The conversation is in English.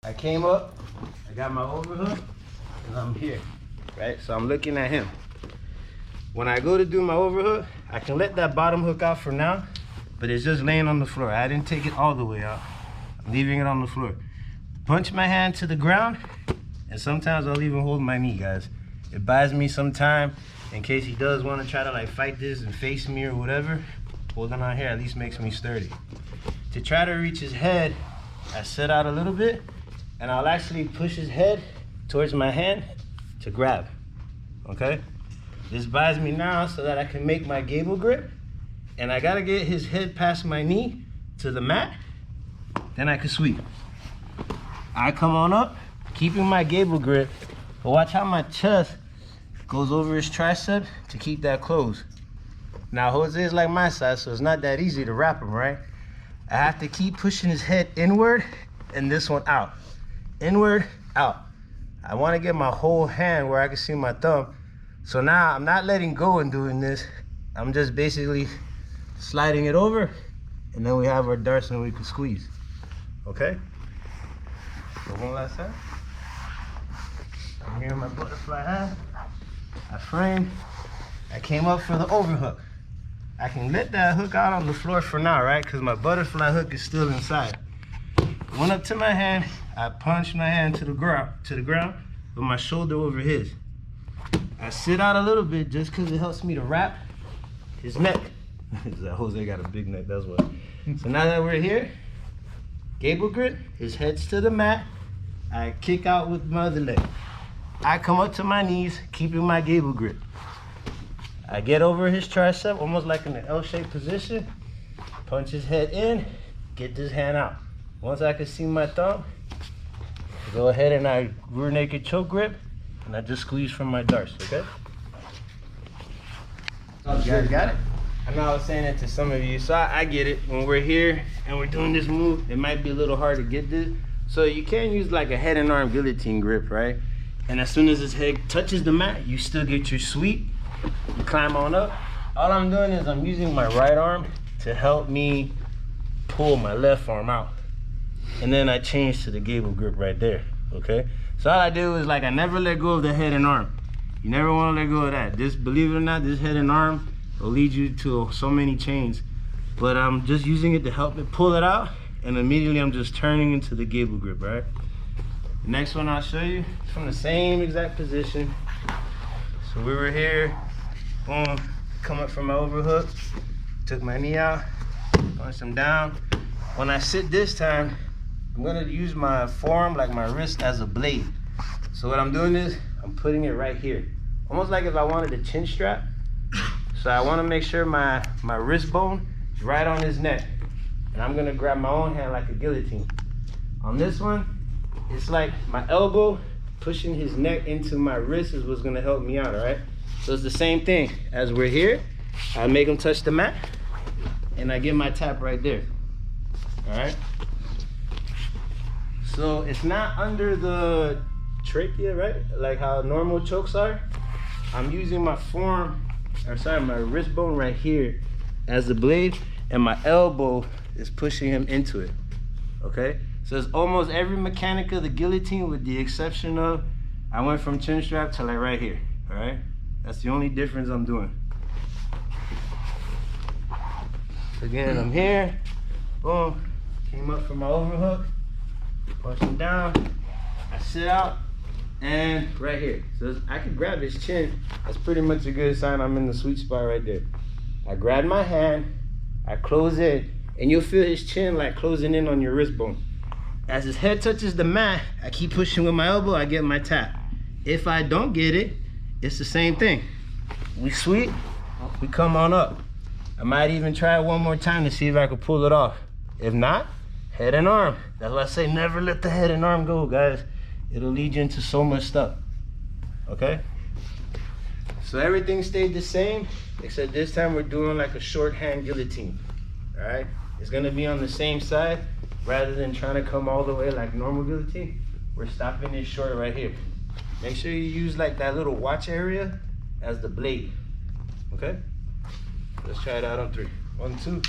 I came up, I got my overhook, and I'm here, right? So I'm looking at him. When I go to do my overhook, I can let that bottom hook out for now, but it's just laying on the floor. I didn't take it all the way out. I'm leaving it on the floor. Punch my hand to the ground, and sometimes I'll even hold my knee, guys. It buys me some time in case he does want to try to like fight this and face me or whatever. Holding on here at least makes me sturdy. To try to reach his head, I set out a little bit, and I'll actually push his head towards my hand to grab, okay? This buys me now so that I can make my gable grip, and I gotta get his head past my knee to the mat, then I can sweep. I come on up, keeping my gable grip, but watch how my chest goes over his tricep to keep that closed. Now Jose is like my size, so it's not that easy to wrap him, right? I have to keep pushing his head inward and this one out. Inward, out. I want to get my whole hand where I can see my thumb. So now I'm not letting go and doing this. I'm just basically sliding it over, and then we have our darce and we can squeeze. Okay? So one last time. I'm here in my butterfly hand. I framed. I came up for the overhook. I can let that hook out on the floor for now, right? Because my butterfly hook is still inside. Went up to my hand. I punched my hand to the ground with my shoulder over his. I sit out a little bit just because it helps me to wrap his neck. Jose got a big neck, that's why. So now that we're here, gable grip, his head's to the mat. I kick out with my other leg. I come up to my knees, keeping my gable grip. I get over his tricep, almost like in an L-shaped position. Punch his head in, get this hand out. Once I can see my thumb, go ahead and I rear naked choke grip, and I just squeeze from my darce, okay? You guys got it? I know I was saying it to some of you, so I get it. When we're here and we're doing this move, it might be a little hard to get this. So you can use like a head and arm guillotine grip, right? And as soon as his head touches the mat, you still get your sweep. You climb on up. All I'm doing is I'm using my right arm to help me pull my left arm out. And then I change to the gable grip right there, okay? So all I do is like I never let go of the head and arm. You never want to let go of that. This, believe it or not, this head and arm will lead you to so many chains. But I'm just using it to help me pull it out, and immediately I'm just turning into the gable grip, right? The next one I'll show you is from the same exact position. So we were here, boom, come up from my overhook, took my knee out, punched him down. When I sit this time, I'm gonna use my forearm, like my wrist, as a blade. So what I'm doing is, I'm putting it right here. Almost like if I wanted a chin strap. So I wanna make sure my wrist bone is right on his neck. And I'm gonna grab my own hand like a guillotine. On this one, it's like my elbow pushing his neck into my wrist is what's gonna help me out, all right? So it's the same thing. As we're here, I make him touch the mat, and I get my tap right there, all right? So it's not under the trachea, right? Like how normal chokes are. I'm using my my wrist bone right here as the blade, and my elbow is pushing him into it, okay? So it's almost every mechanic of the guillotine with the exception of, I went from chin strap to like right here, all right? That's the only difference I'm doing. So again, I'm here, boom, came up from my overhook, push him down, I sit out, and right here. So I can grab his chin. That's pretty much a good sign I'm in the sweet spot right there. I grab my hand, I close in, and you'll feel his chin like closing in on your wrist bone. As his head touches the mat, I keep pushing with my elbow, I get my tap. If I don't get it, it's the same thing. We sweep, we come on up. I might even try it one more time to see if I can pull it off. If not, head and arm. That's why I say never let the head and arm go, guys. It'll lead you into so much stuff, okay? So everything stayed the same, except this time we're doing like a shorthand guillotine, all right? It's gonna be on the same side. Rather than trying to come all the way like normal guillotine, we're stopping it short right here. Make sure you use like that little watch area as the blade, okay? Let's try it out on 3. 1, 2.